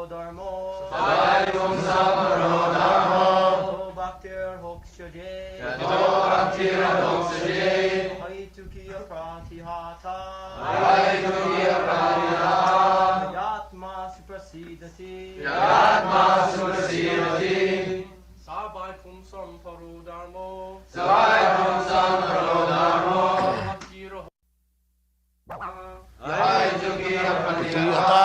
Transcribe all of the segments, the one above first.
Dharmo Saivum Samparo Dharmo Bhaktir Hokshaje Yato Bhaktir Hokshaje Haitukiya Pratihata Haitukiya Pratihata Yatma Suprasidati Yatma Suprasidati Sabai Pumsam Paro Dharmo Saivum Samparo Dharmo Bhaktir Haitukiya Pratihata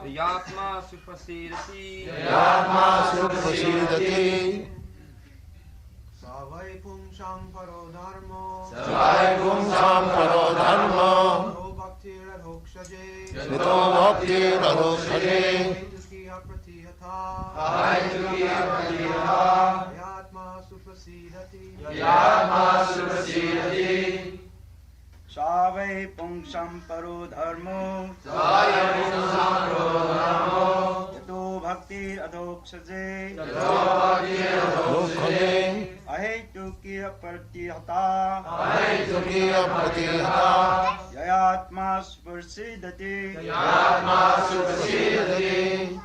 Yatma Suprasidati Yatma Suprasidati Savai Pumsam Paro Dharmo Saivum Samparo Dharmo Bhaktir Hokshaje Yato Bhaktir Hokshaje Haitukiya Pratihata Haitukiya Pratihata Yatma Suprasidati Yatma Suprasidati Savai Pumsam Paro Dharmo Saivum Samparo Dharmo Yato Bhaktir Adhokshaje Yato Bhaktir Hokshaje Ahetukiya Pratihata Haitukiya Pratihata Yatma Suprasidati Yatma Suprasidati.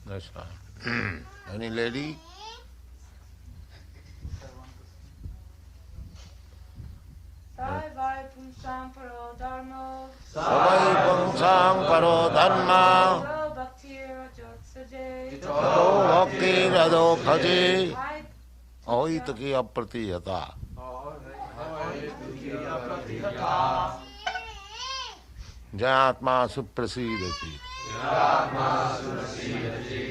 That's right. Any lady? Savai Pumsam Paro Dharmo Savai Pumsam Paro Dharma Yato Bhaktir Adhokshaje Yato Bhaktir Adhokshaje Ahaitukiya Pratihata. Jayatma Suprasidati. Yatma Suprasidati.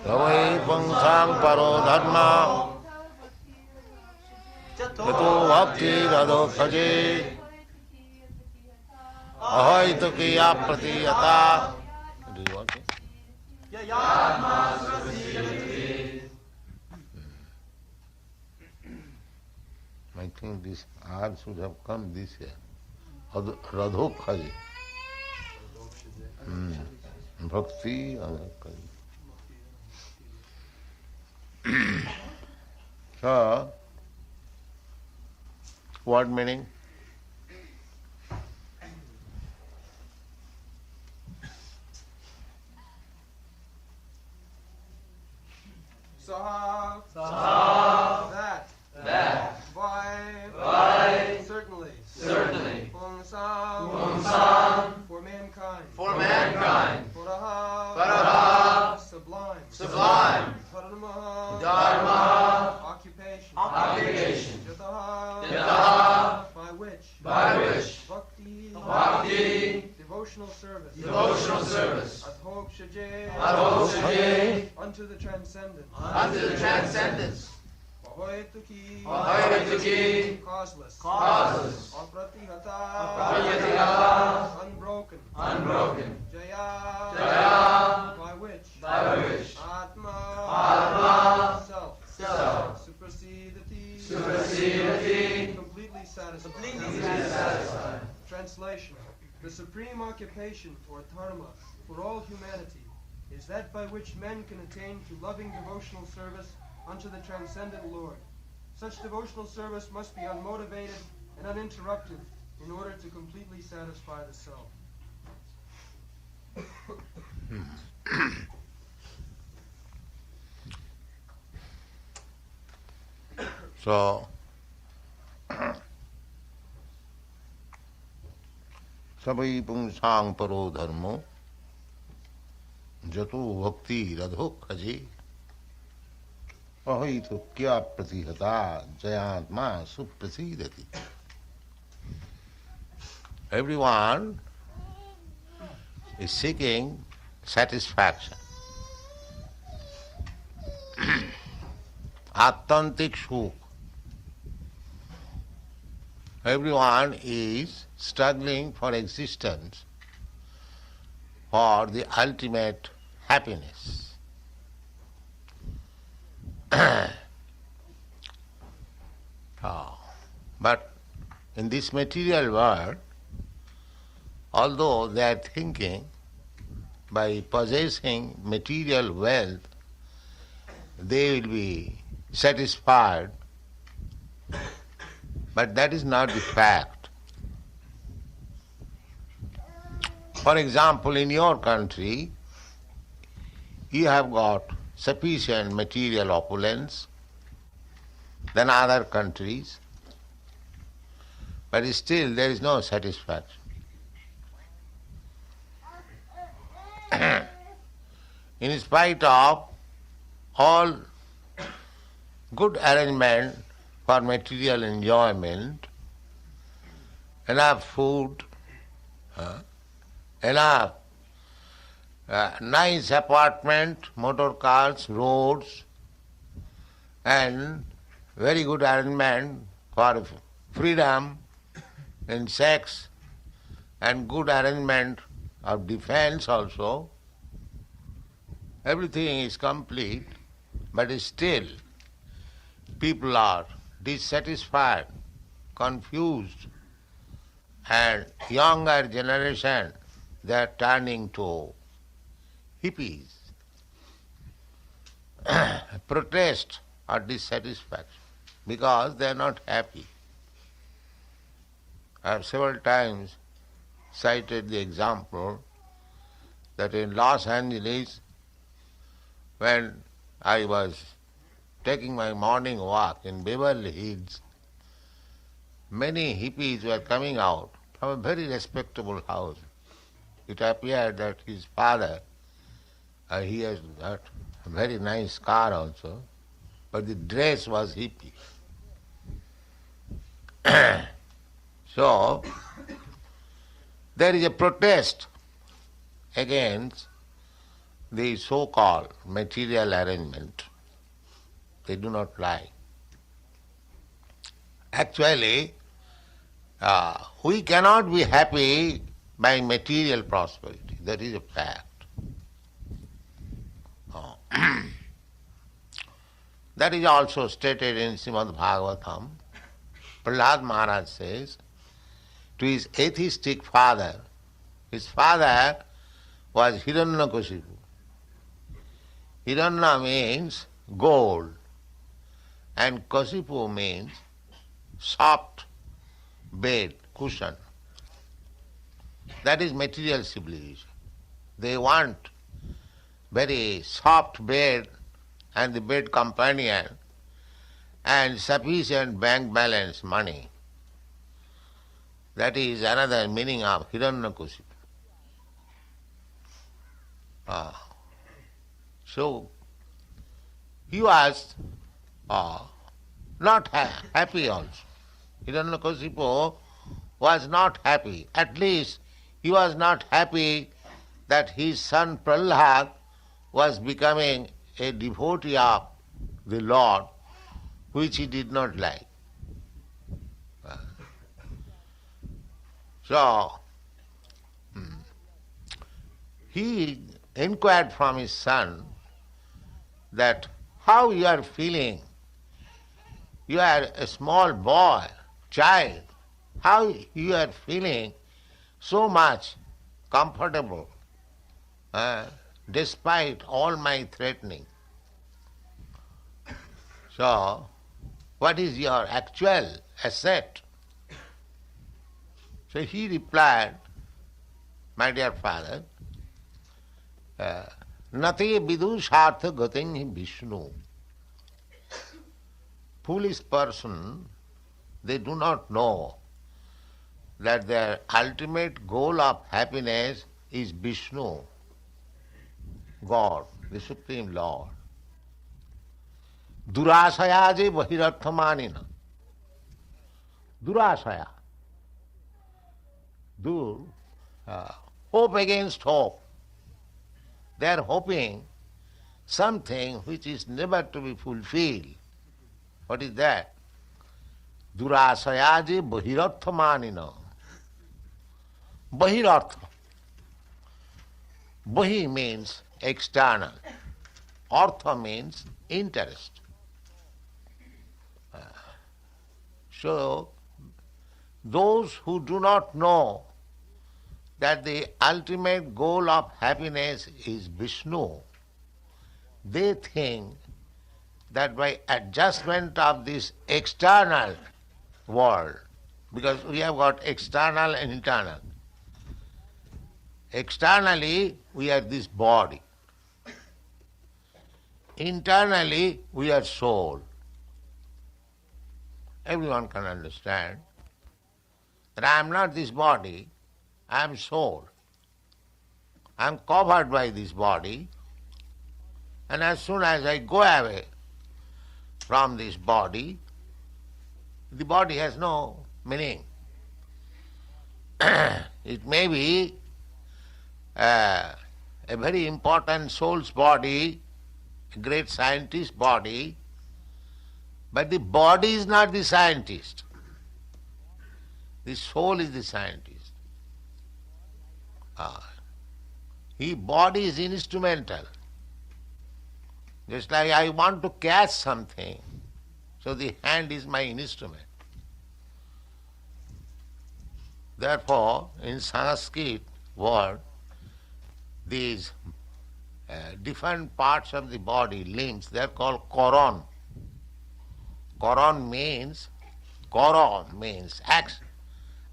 Savai Pumsam Paro Dharma Yato Bhaktir Adhokshaje Ahaitukiya Pratihata. Do you want it? Yatma Suprasidati. I think this R should have come this year. Radhokhaji. Bhakti Adhokhaji. So, what meaning? Saha Saha. That By certainly Pumsam For mankind Paraha Sublime Dharma Occupation Yataha By which Bhakti Devotional service Adhokshaje Unto the transcendent Vahaituki Causeless Apratihata Unbroken Jaya By which Atma Self Supersedati Completely satisfied. Translation. The supreme occupation or dharma for all humanity is that by which men can attain to loving devotional service unto the transcendent Lord. Such devotional service must be unmotivated and uninterrupted in order to completely satisfy the self. So, Savai Pumsam Paro Dharmo Jato Bhakti Radhokhaji Ahaitukiya Pratihata Jayatma Suprasidati. Everyone is seeking satisfaction. Attantik Sukh. Everyone is struggling for existence, for the ultimate happiness. But in this material world, although they are thinking by possessing material wealth, they will be satisfied, but that is not the fact. For example, in your country, you have got sufficient material opulence than other countries, but still there is no satisfaction. In spite of all good arrangement for material enjoyment, enough food, enough nice apartment, motor cars, roads, and very good arrangement for freedom in sex, and good arrangement of defense also. Everything is complete, but still people are dissatisfied, confused, and younger generation, they are turning to hippies, protest or dissatisfaction, because they are not happy. I have several times cited the example that in Los Angeles, when I was taking my morning walk in Beverly Hills, many hippies were coming out from a very respectable house. It appeared that his father, he has got a very nice car also, but the dress was hippie. So, there is a protest against the so-called material arrangement. They do not like. Actually, we cannot be happy by material prosperity. That is a fact. That is also stated in Srimad Bhagavatam. Prahlad Maharaj says to his atheistic father, his father was Hiranyakashipu. Hiranya means gold, and Kashipu means soft bed, cushion. That is material civilization. They want very soft bed and the bed companion and sufficient bank balance, money. That is another meaning of Hiranyakashipu. So, he was not happy also. Hiranyakashipu was not happy. At least he was not happy that his son Prahlad was becoming a devotee of the Lord, which he did not like. So, he inquired from his son that how you are feeling. You are a small boy, child. How you are feeling so much comfortable despite all my threatening. So, what is your actual asset? So he replied, my dear father, Nati vidushartha gatin Vishnu. Foolish person, they do not know that their ultimate goal of happiness is Vishnu, God, the Supreme Lord. Durashayaje bahirarthamanina. Durashaya. Hope against hope. They are hoping something which is never to be fulfilled. What is that? Durashayaje bahirarthamanina. Bahirartha. Bahi means external. Artha means interest. So, those who do not know that the ultimate goal of happiness is Vishnu, they think that by adjustment of this external world, because we have got external and internal. externally we are this body. Internally we are soul. Everyone can understand that I am not this body, I am soul. I am covered by this body, and as soon as I go away from this body, the body has no meaning. It may be a very important soul's body, a great scientist's body, but the body is not the scientist. The soul is the scientist. The body is instrumental. Just like I want to catch something, so the hand is my instrument. Therefore, in Sanskrit word, these different parts of the body, limbs, they are called koron. Koron means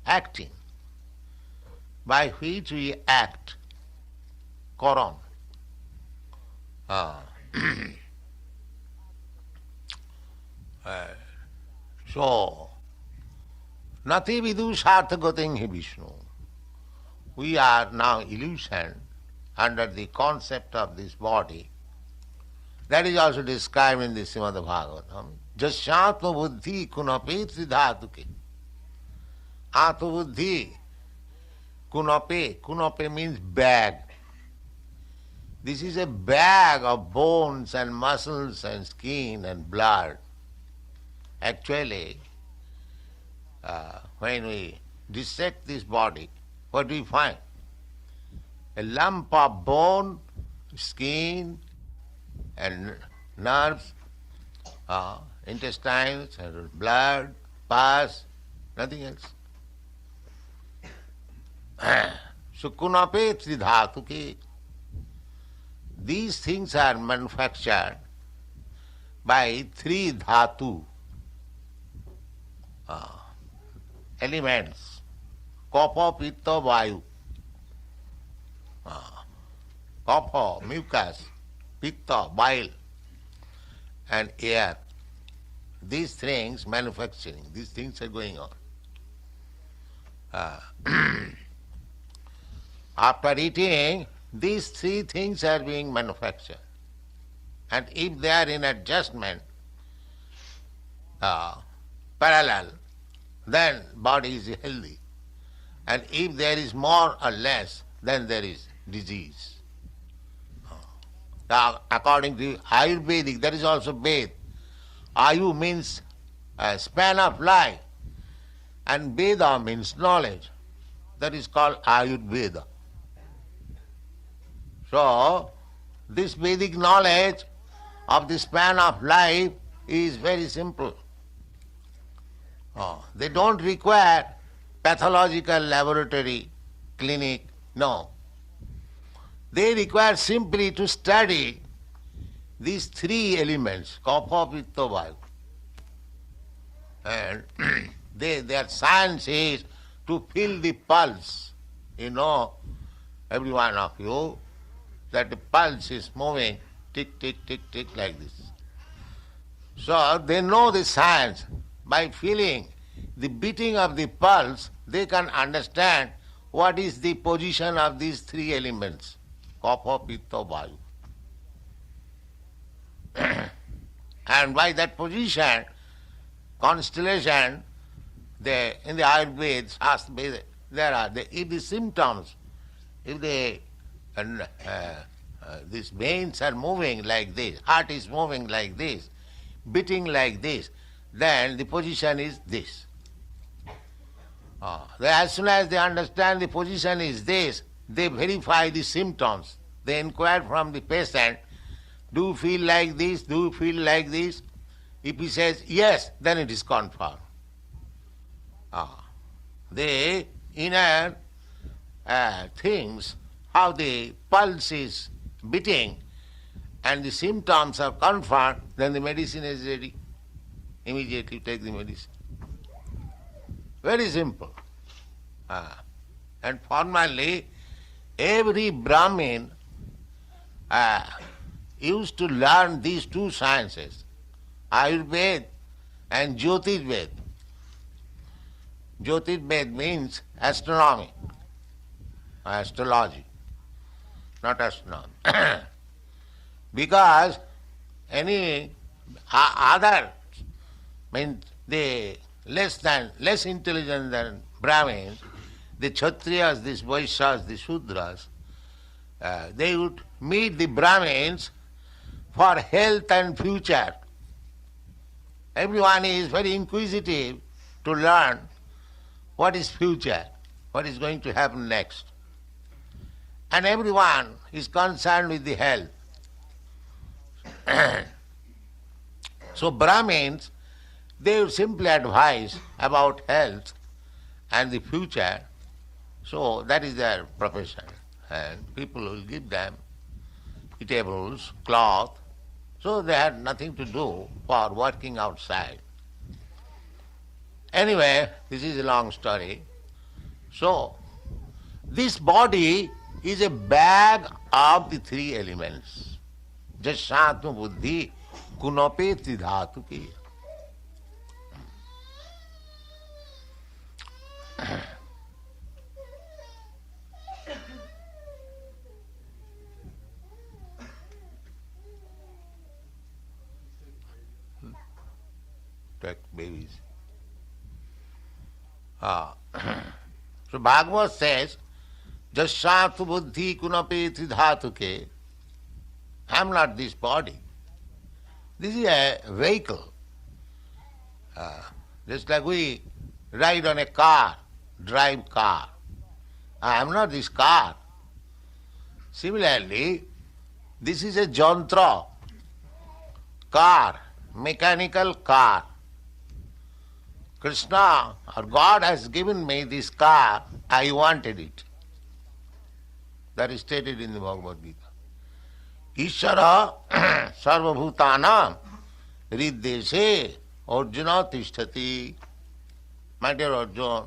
acting, by which we act. Koron. So, nati vidusarthagating hi Vishnu. We are now illusion under the concept of this body. That is also described in the Srimad Bhagavatam. Jasyatma buddhi kunape tridhatuke. Atma buddhi kunape. Kunape means bag. This is a bag of bones and muscles and skin and blood. Actually, when we dissect this body, what do we find? A lump of bone, skin, and nerves, intestines, and blood, pus, nothing else. Sukunape tridhatuke. These things are manufactured by three dhatu elements: kapha, pitta, vayu. Kapha, mucus; pitta, bile; and air. These things manufacturing, these things are going on. After eating, these three things are being manufactured. And if they are in adjustment, parallel, then body is healthy. And if there is more or less, then there is disease. Now, according to Ayurvedic, there is also Ved. Ayu means span of life, and Veda means knowledge. That is called Ayurveda. So, this Vedic knowledge of the span of life is very simple. They don't require pathological laboratory, clinic, no. They require simply to study these three elements, kapha, pitta, vayu. And their science is to feel the pulse. You know, every one of you, that the pulse is moving, tick, tick, tick, tick, like this. So they know the science. By feeling the beating of the pulse, they can understand what is the position of these three elements, kapha, pitta, vayu. And by that position, constellation, in the Ayurveda, there are if the symptoms, if these veins are moving like this, heart is moving like this, beating like this, then the position is this. As soon as they understand the position is this, they verify the symptoms. They inquire from the patient, do you feel like this, do you feel like this? If he says yes, then it is confirmed. The inner things, how the pulse is beating and the symptoms are confirmed, then the medicine is ready. Immediately take the medicine. Very simple. And formally, every Brahmin used to learn these two sciences, Ayurveda and Jyotirveda. Jyotirveda means astronomy, astrology, not astronomy. Because any other means the less intelligent than Brahmins, the Kshatriyas, the Vaishyas, the Shudras, they would meet the Brahmins for health and future. Everyone is very inquisitive to learn what is future, what is going to happen next. And everyone is concerned with the health. So Brahmins, they would simply advise about health and the future. So that is their profession. And people will give them eatables, cloth. So they had nothing to do for working outside. Anyway, this is a long story. So, this body is a bag of the three elements. Jashatma buddhi kunape tridhatuki. Take babies. So Bhagavad says, Jasyatu buddhi kunape tridhatuke. I am not this body. This is a vehicle. Just like we ride on a car, drive car. I am not this car. Similarly, this is a jantra, car, mechanical car. Krishna or God has given me this car, I wanted it. That is stated in the Bhagavad Gita. Ishara sarvabhutanam riddeshe Arjuna tishtati. My dear Arjuna,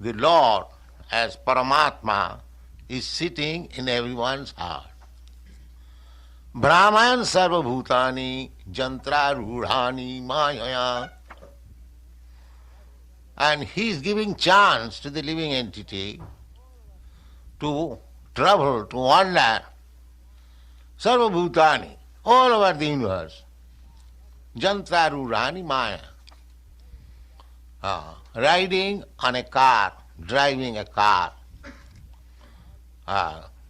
the Lord as Paramatma is sitting in everyone's heart. Brahman sarvabhutani jantra rudhani mayaya. And he is giving chance to the living entity to travel, to wander, sarva bhutani, all over the universe. Jantra rurani maya. Riding on a car, driving a car,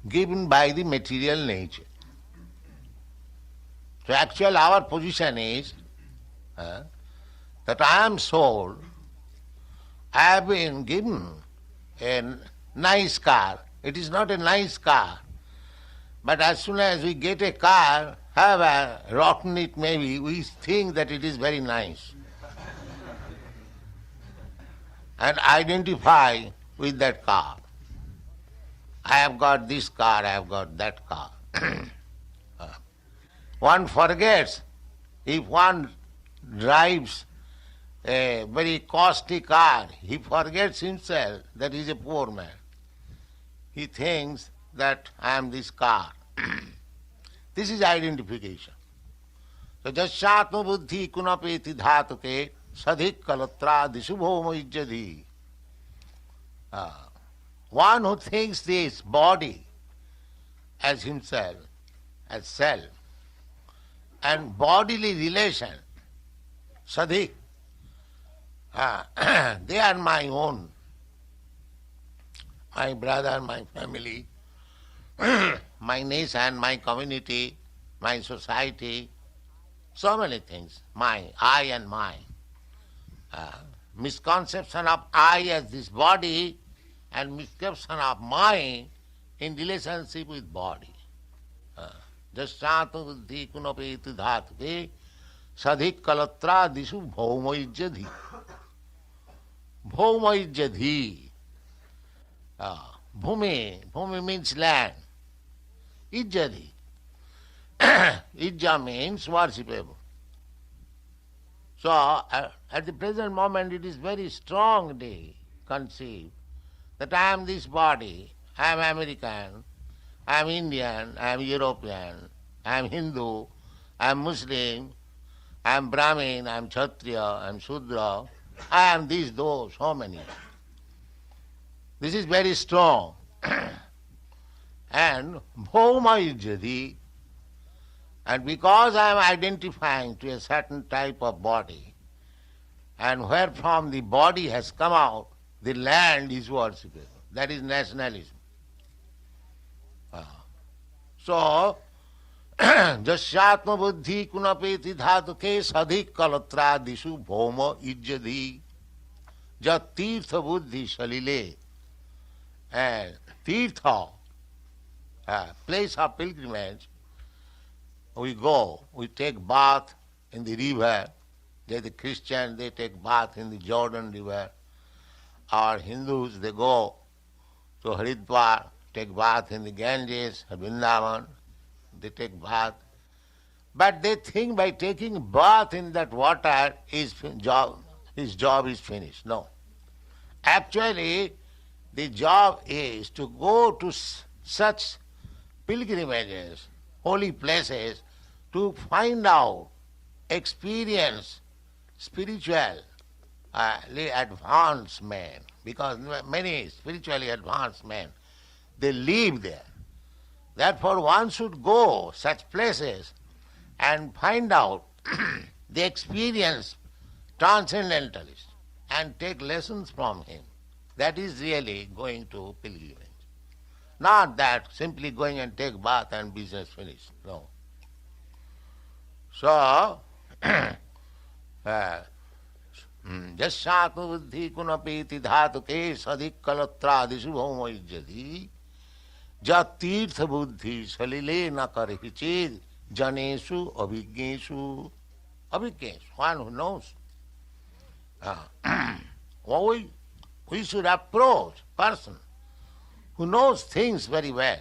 given by the material nature. So actually our position is that I am soul. I have been given a nice car. It is not a nice car. But as soon as we get a car, however rotten it may be, we think that it is very nice. And identify with that car. I have got this car, I have got that car. One forgets, if one drives a very costly car, he forgets himself that he is a poor man. He thinks that I am this car. This is identification. So jashatma buddhi kunapeti dhatuke sadhik kalatra disubhoma ijjadhi. One who thinks this body as himself, as self, and bodily relation, sadhik, they are my own, my brother, my family, my nation, my community, my society, so many things, my, I and mine. Misconception of I as this body and misconception of mine in relationship with body. Jasyatu buddhi kunapeti dhatuke sadhik kalatra disu bhauma ijjadhi. Bhauma ijjadhi. Bhumi means land. Ijjadhi. Ijja means worshipable. So, at the present moment it is very strongly conceived that I am this body I am American, I am Indian, I am European, I am Hindu, I am Muslim, I am Brahmin, I am Kshatriya, I am Shudra, I am these, those, so many. This is very strong. And bhoma is jadi, and because I am identifying to a certain type of body, and where from the body has come out, the land is worshipable. That is nationalism. So, jasyatma buddhi kunapeti dhatuke sadhik kalatra dishu bhoma ijjadi jat tirtha buddhi salile. And tirtha, place of pilgrimage, we go, we take bath in the river. They, the Christians, they take bath in the Jordan River. Our Hindus, they go to Haridwar, take bath in the Ganges, Vrindavan, they take bath. But they think by taking bath in that water, his job is finished. No. Actually, the job is to go to such pilgrimages, holy places, to find out, experience spiritual advanced men, because many spiritually advanced men, they live there. Therefore, one should go such places and find out the experience transcendentalist and take lessons from him. That is really going to pilgrimage. Not that simply going and take bath and business finished. No. So, jasyatma buddhi kunapeti dhatuke sadhik kalatra dishu bhoma ijjati jat tirtha buddhi salile na karhi chid janesu abhigneshu. Abhigneshu, one who knows. We should approach person who knows things very well.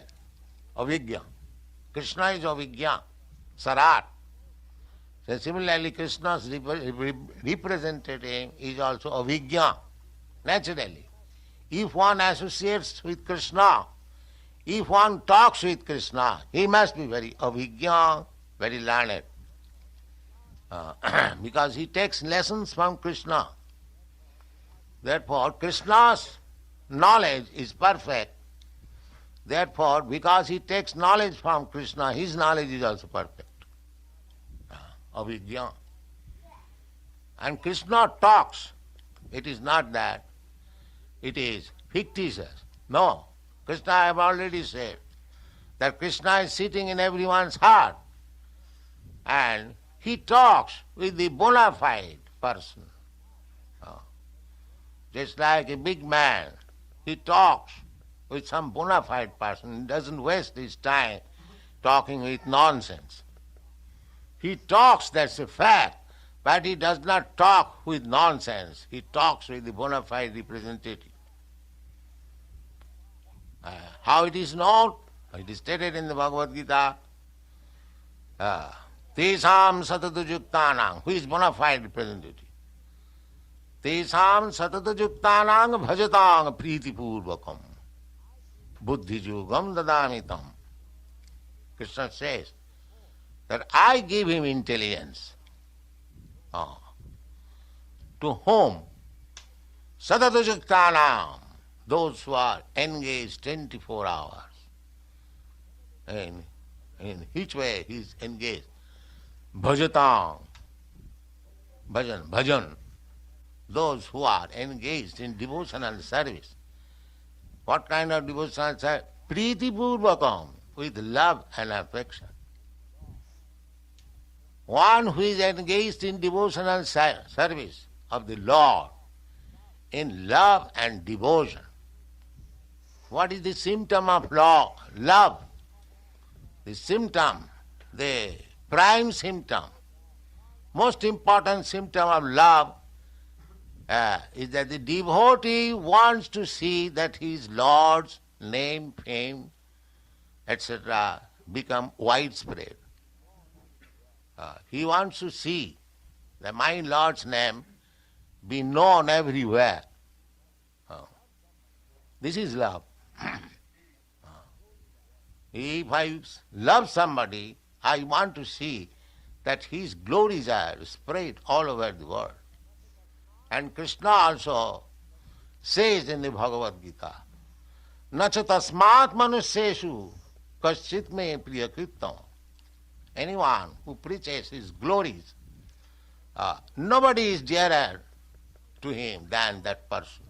Avijñā. Krishna is avijñā, sarat. So similarly, Krishna's representative is also avijñā, naturally. If one associates with Krishna, if one talks with Krishna, he must be very avijñā, very learned. Because he takes lessons from Krishna. Therefore, Krishna's knowledge is perfect. Therefore, because he takes knowledge from Krishna, his knowledge is also perfect. Avijñā. And Krishna talks. It is not that. It is fictitious. No. Krishna, I have already said, that Krishna is sitting in everyone's heart. And he talks with the bona fide person. Just like a big man, he talks with some bona fide person. He doesn't waste his time talking with nonsense. He talks, that's a fact, but he does not talk with nonsense. He talks with the bona fide representative. How it is known? It is stated in the Bhagavad Gita. Tesam satadujuktanang, who is bona fide representative? Tesam satadujuktanang bhajatang pritipurvakam buddhijugam dadamitam. Krishna says that I give him intelligence. To whom? Satadujuktanam, those who are engaged 24 hours. And in which way he is engaged? Bhajatam, bhajan. Those who are engaged in devotional service. What kind of devotional service? Priti purvakam, with love and affection. One who is engaged in devotional service of the Lord, in love and devotion. What is the symptom of love? The symptom, the prime symptom, most important symptom of love is that the devotee wants to see that his Lord's name, fame, etc. become widespread. He wants to see that my Lord's name be known everywhere. This is love. If I love somebody, I want to see that his glories are spread all over the world. And Krishna also says in the Bhagavad Gita, Nacha tasmat manusyeshu kaschit me priyakritam. Anyone who preaches his glories, nobody is dearer to him than that person.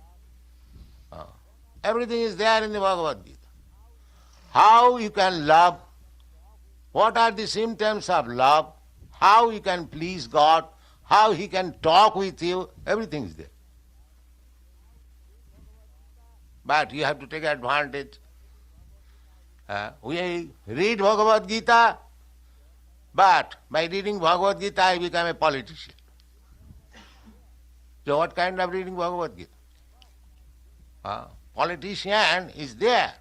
Everything is there in the Bhagavad Gita. How you can love, what are the symptoms of love, how you can please God, how He can talk with you, everything is there. But you have to take advantage. We read Bhagavad Gita, but by reading Bhagavad Gita I become a politician. So what kind of reading Bhagavad Gita? Politician is there,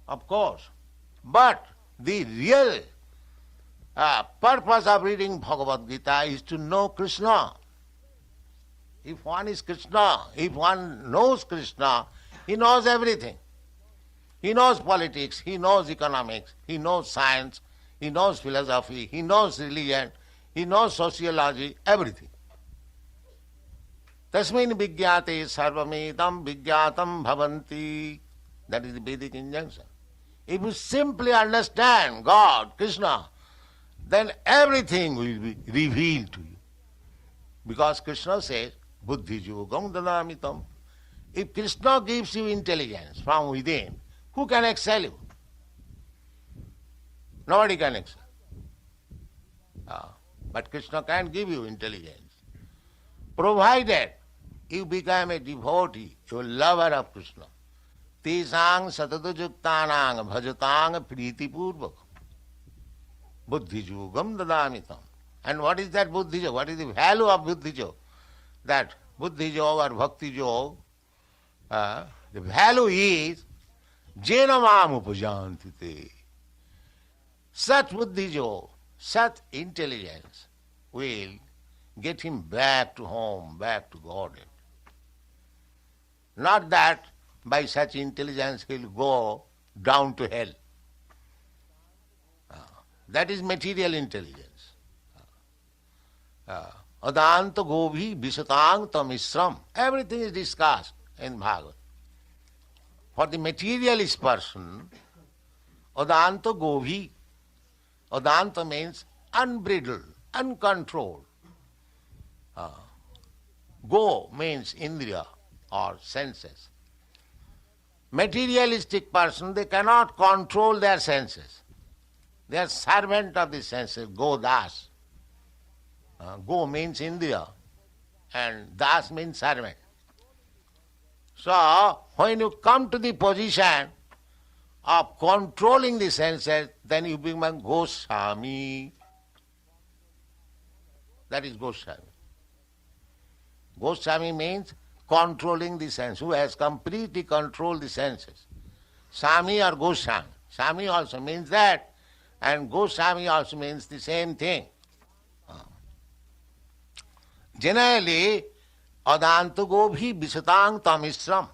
of course, but the real purpose of reading Bhagavad Gita is to know Krishna. If one is Krishna, if one knows Krishna, he knows everything. He knows politics, he knows economics, he knows science, he knows philosophy, he knows religion, he knows sociology, everything. Tasmin vigyate sarvamedam vigyatam bhavanti. That is the Vedic injunction. If you simply understand God, Krishna, then everything will be revealed to you. Because Krishna says, buddhi yogam dadamitam. If Krishna gives you intelligence from within, who can excel you? Nobody can excel. But Krishna can give you intelligence, provided you become a devotee, a lover of Krishna. Tesang satadujuktanang bhajatang priti purvak. Buddhi yogam dadamitam. And what is that buddhi yoga? What is the value of buddhi yoga? That buddhi yoga or bhakti yoga, the value is jena mam upajanti te. Such buddhi yoga, such intelligence will get him back to home, back to Godhead. Not that by such intelligence he'll go down to hell. That is material intelligence. Adanta gobhi visatang tamisram. Everything is discussed in Bhagavad. For the materialist person, adanta gobhi. Adanta means unbridled, uncontrolled. Go means indriya or senses. Materialistic person, they cannot control their senses. They are servant of the senses, go das. Go means indriya and das means servant. So, when you come to the position of controlling the senses, then you become Goswami. That is Goswami. Goswami means controlling the sense, who has completely controlled the senses. Swami or Goswami. Swami also means that, and Goswami also means the same thing. Generally, adantu gobhi visatang tamisram.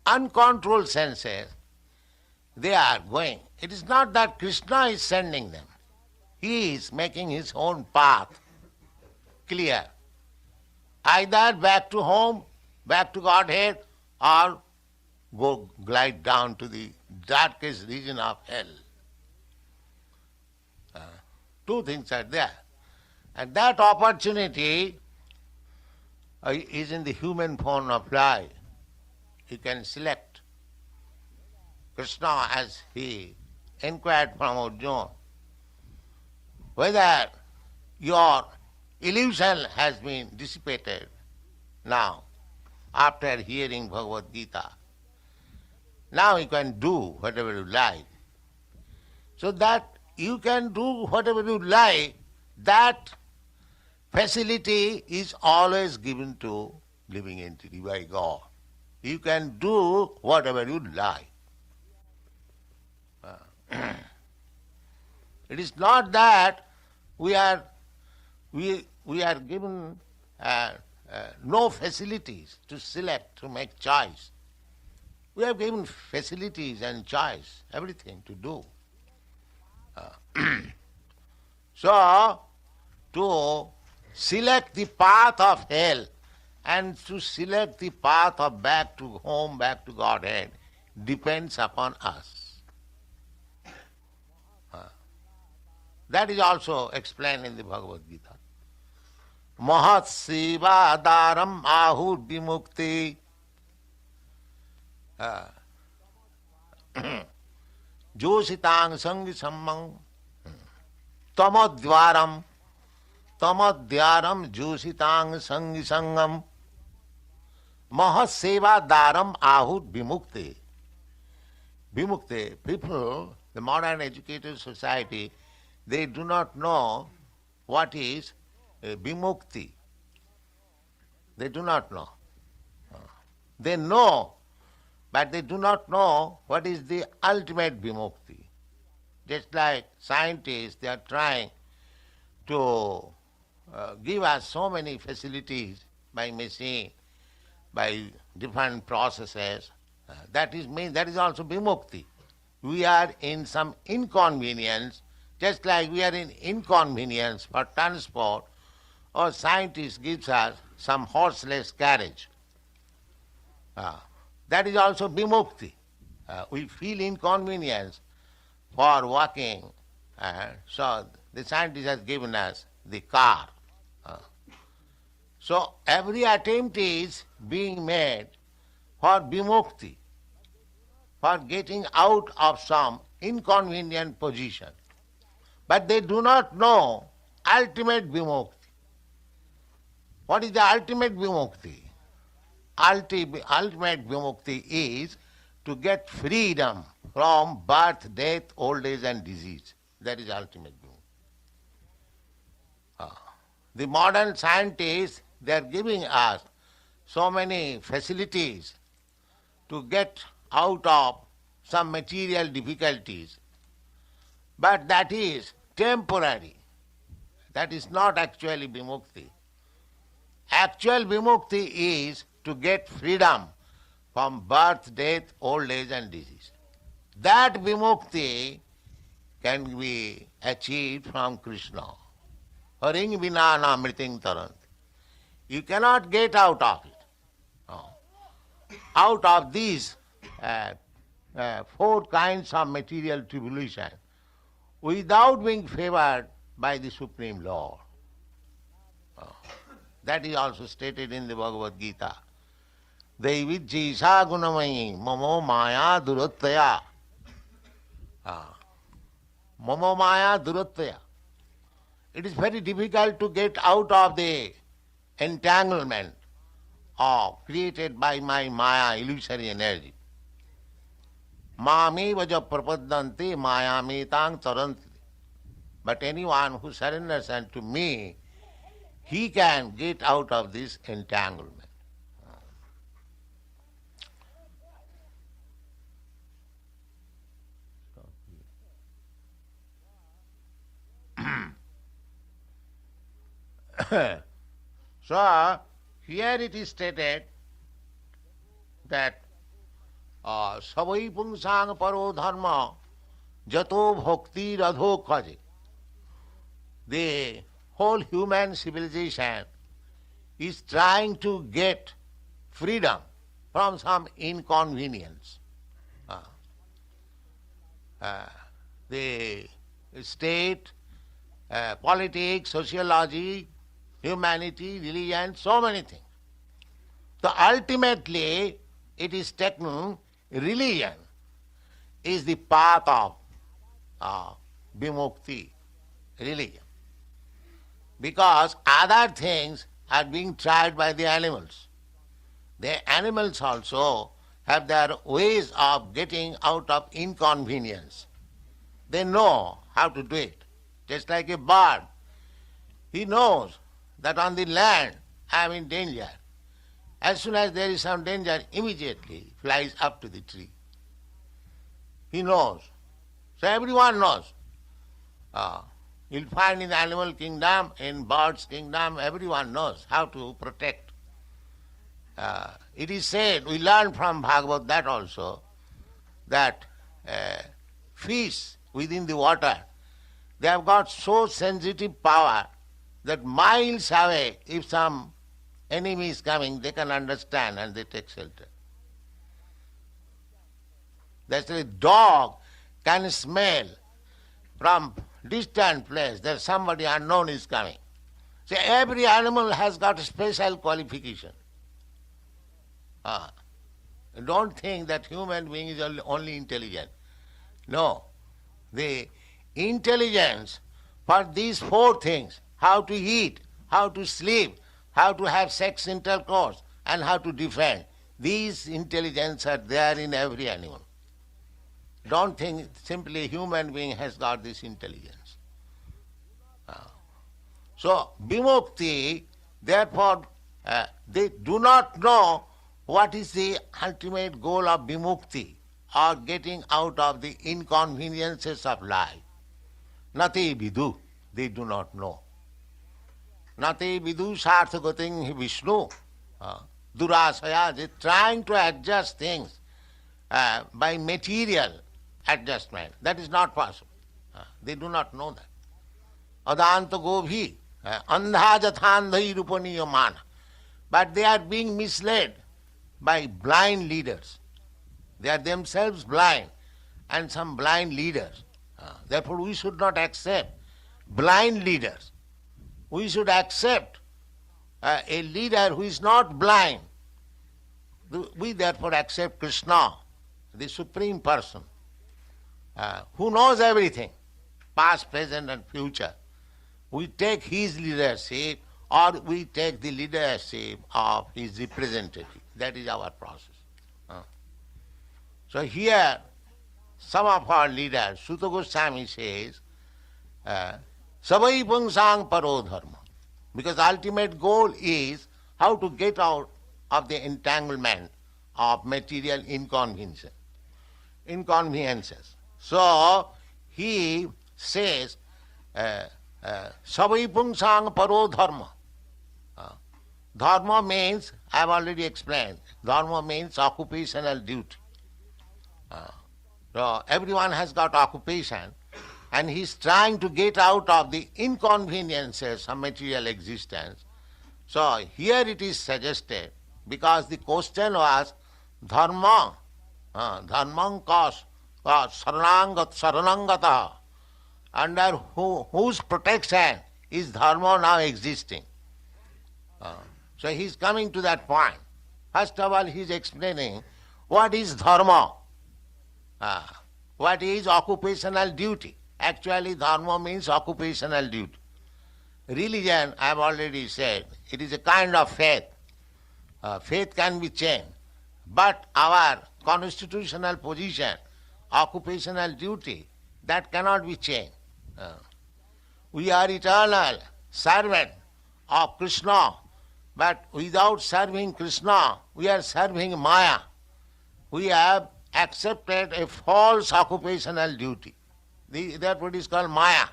Uncontrolled senses, they are going. It is not that Krishna is sending them. He is making his own path clear. Either back to home, back to Godhead, or go glide down to the darkest region of hell. Two things are there. And that opportunity is in the human form of life. You can select. Krishna, as he inquired from Arjuna, whether your illusion has been dissipated now after hearing Bhagavad Gita. Now you can do whatever you like. So that you can do whatever you like, that facility is always given to living entity by God. You can do whatever you like. It is not that we are given no facilities to select, to make choice. We have given facilities and choice, everything to do. So, to select the path of hell and to select the path of back to home, back to Godhead, depends upon us. That is also explained in the Bhagavad Gita. Mahat Seva Daram Ahur Vimukti Jositang Sangi Sammang Tamadvaram Jositang Sangi Sangam Mahat Seva Daram Ahur Vimukti. Vimukti, people, the modern educated society, they do not know what is vimukti. They do not know. They know, but they do not know what is the ultimate vimukti. Just like scientists, they are trying to give us so many facilities by machine, by different processes. That is also vimukti. We are in some inconvenience, just like we are in inconvenience for transport, or scientist gives us some horseless carriage. That is also vimukti. We feel inconvenience for walking, so the scientist has given us the car. So every attempt is being made for vimukti, for getting out of some inconvenient position. But they do not know ultimate vimukti. What is the ultimate vimukti? Ultimate vimukti is to get freedom from birth, death, old age and disease. That is ultimate vimukti. The modern scientists, they are giving us so many facilities to get out of some material difficulties. But that is temporary. That is not actually vimukti. Actual vimukti is to get freedom from birth, death, old age and disease. That vimukti can be achieved from Krishna. Haring vina na mriting tarant. You cannot get out of it. Out of these 4 kinds of material tribulation without being favored by the Supreme Lord. That is also stated in the Bhagavad Gita. Deivijjisa gunamayi mamo maya durattaya. Mamo maya durattaya. It is very difficult to get out of the entanglement created by my maya, illusory energy. Mami vaja prapaddanti mayametang taranti. But anyone who surrenders unto me, he can get out of this entanglement. So, here it is stated that savai pungsang paro dharma jato bhakti radho kaje. The whole human civilization is trying to get freedom from some inconvenience. The state, politics, sociology, humanity, religion, so many things. So ultimately it is taken, religion is the path of vimukti, religion. Because other things are being tried by the animals. The animals also have their ways of getting out of inconvenience. They know how to do it. Just like a bird. He knows that on the land I am in danger. As soon as there is some danger, immediately flies up to the tree. He knows. So everyone knows. You'll find in the animal kingdom, in birds kingdom, everyone knows how to protect. it is said, we learn from Bhagavad that also, that fish within the water, they have got so sensitive power that miles away, if some enemy is coming, they can understand and they take shelter. That's why a dog can smell from distant place that somebody unknown is coming. So every animal has got a special qualification. Don't think that human being is only intelligent. No. The intelligence for these four things, how to eat, how to sleep, how to have sex intercourse, and how to defend, these intelligence are there in every animal. Don't think simply a human being has got this intelligence. So, vimukti, therefore, they do not know what is the ultimate goal of vimukti, or getting out of the inconveniences of life. Nati vidu, they do not know. Nati vidu sarthagating Vishnu. Durasaya, they are trying to adjust things by material adjustment. That is not possible. They do not know that. Adanta gobhi, andha jathandhai rupaniyamana. But they are being misled by blind leaders. They are themselves blind, and some blind leaders. Therefore we should not accept blind leaders. We should accept a leader who is not blind. We therefore accept Krishna, the Supreme Person, who knows everything, past, present and future. We take his leadership, or we take the leadership of his representative. That is our process. So here, some of our leaders, Sutta Goswami says, Savai Pungsang Paro Dharma. Because ultimate goal is how to get out of the entanglement of material inconveniences. So he says, Savai Pungsang Paro Dharma. Dharma means, I have already explained, dharma means occupational duty. So everyone has got occupation, and he is trying to get out of the inconveniences of material existence. So here it is suggested, because the question was dharma, dharmang kas saranangata, under whose protection is dharma now existing. So he is coming to that point. First of all, he is explaining what is dharma, what is occupational duty. Actually, dharma means occupational duty. Religion, I have already said, it is a kind of faith. Faith can be changed. But our constitutional position, occupational duty, that cannot be changed. We are eternal servant of Krishna, but without serving Krishna, we are serving Maya. We have accepted a false occupational duty. Therefore it is called Maya.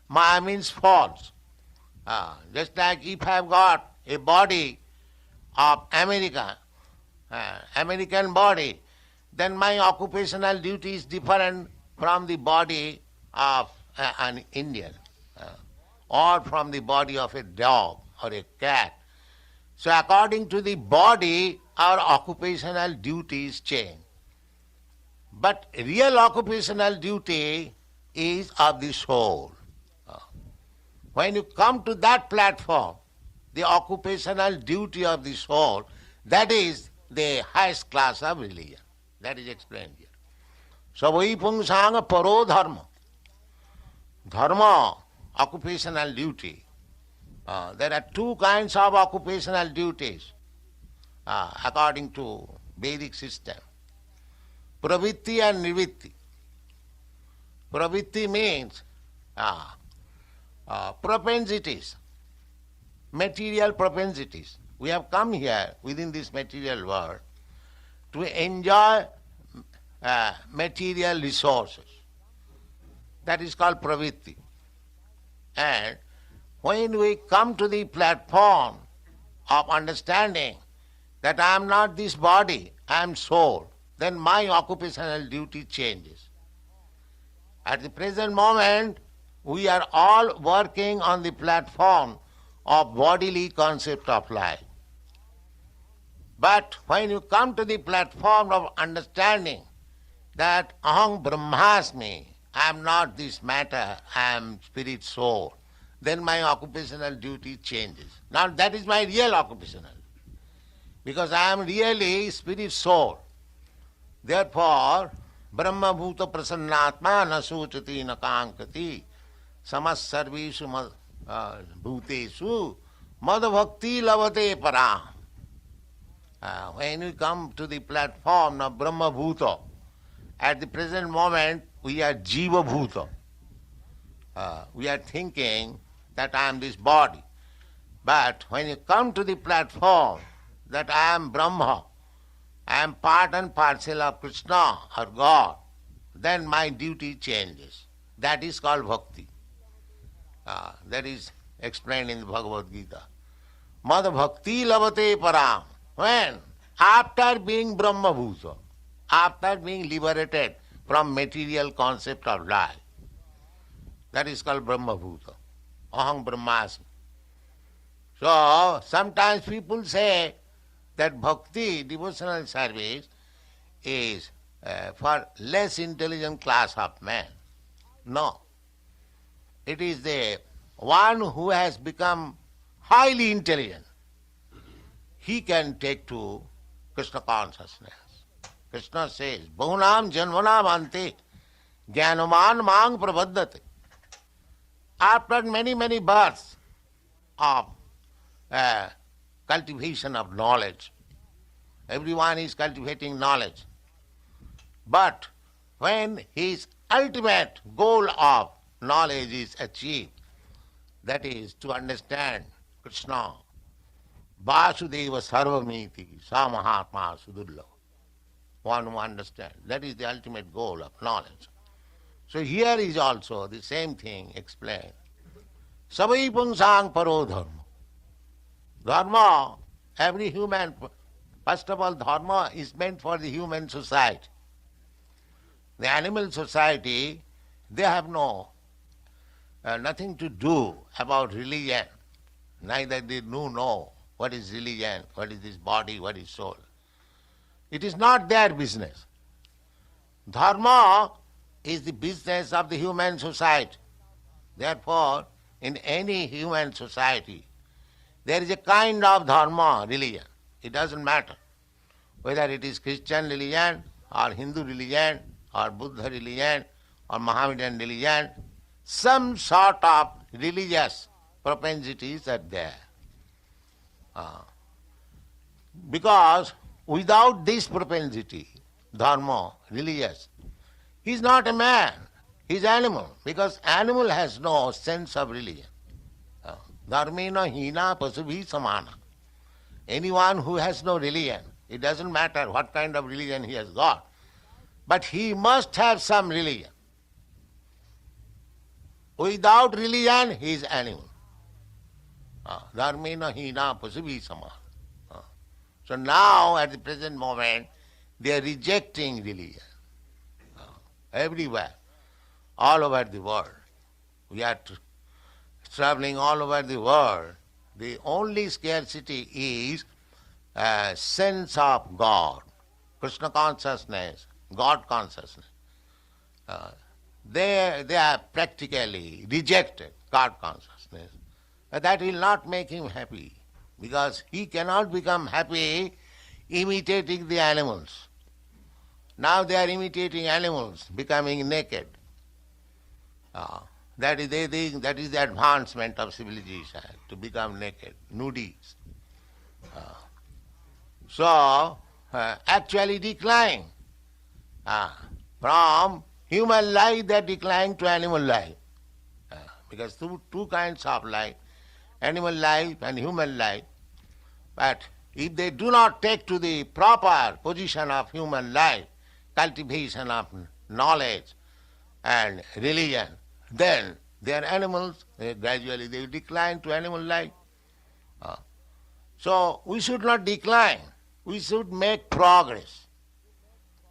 Maya means false. Just like if I have got a body of American body, then my occupational duty is different from the body of an Indian, or from the body of a dog or a cat. So according to the body, our occupational duties change. But real occupational duty is of the soul. When you come to that platform, the occupational duty of the soul, that is the highest class of religion. That is explained here. Savai Pungsang Paro Dharma. Dharma, occupational duty. There are two kinds of occupational duties according to Vedic system. Pravitti and Nivitti. Pravitti means propensities, material propensities. We have come here within this material world to enjoy material resources. That is called pravitti. And when we come to the platform of understanding that I am not this body, I am soul, then my occupational duty changes. At the present moment, we are all working on the platform of bodily concept of life. But when you come to the platform of understanding that aham brahmasmi, I am not this matter, I am spirit soul, then my occupational duty changes. Now that is my real occupational, because I am really spirit soul. Therefore, Brahma bhuta prasannatma na suchati na kankati samas sarvishu bhutesu mad bhakti lavate param. When we come to the platform of Brahma bhuta, at the present moment we are jiva bhuta. We are thinking that I am this body. But when you come to the platform that I am Brahma, I am part and parcel of Krishna or God, then my duty changes. That is called bhakti. That is explained in the Bhagavad Gita. Mad bhakti lavate param. When? After being Brahma bhuta, after being liberated from material concept of life. That is called Brahma bhuta. Aham brahmasmi. So, sometimes people say that bhakti, devotional service, is for less intelligent class of men. No. It is the one who has become highly intelligent. He can take to Krishna consciousness. Krishna says, Bahunam janvanam ante jnanaman mang prabhaddate. After many, many births of cultivation of knowledge, everyone is cultivating knowledge. But when his ultimate goal of knowledge is achieved, that is to understand Krishna, Vasudeva Sarvamiti, Samahatma Sudurlava. One who understands. That is the ultimate goal of knowledge. So here is also the same thing explained. Savai punsang paro dharma. Dharma, every human, first of all, dharma is meant for the human society. The animal society, they have nothing to do about religion. Neither they know what is religion, what is this body, what is soul. It is not their business. Dharma is the business of the human society. Therefore, in any human society, there is a kind of dharma, religion. It doesn't matter whether it is Christian religion or Hindu religion or Buddha religion or Mohammedan religion. Some sort of religious propensities are there. Because without this propensity, dharma, religious, he is not a man, he is animal, because animal has no sense of religion. Dharmena hina pasubhi samana. Anyone who has no religion, it doesn't matter what kind of religion he has got, but he must have some religion. Without religion, he is animal. Dharmena hina pasubhi samana. So now, at the present moment, they are rejecting religion. Everywhere, all over the world. We are traveling all over the world. The only scarcity is sense of God, Krishna consciousness, God consciousness. They are practically rejected God consciousness. But that will not make him happy, because he cannot become happy imitating the animals. Now they are imitating animals, becoming naked. That is, they think that is the advancement of civilization, to become naked, nudies. Actually decline. From human life they decline to animal life. Because two kinds of life, animal life and human life. But if they do not take to the proper position of human life, cultivation of knowledge and religion, then they are animals. Gradually they will decline to animal life. So we should not decline. we should make progress.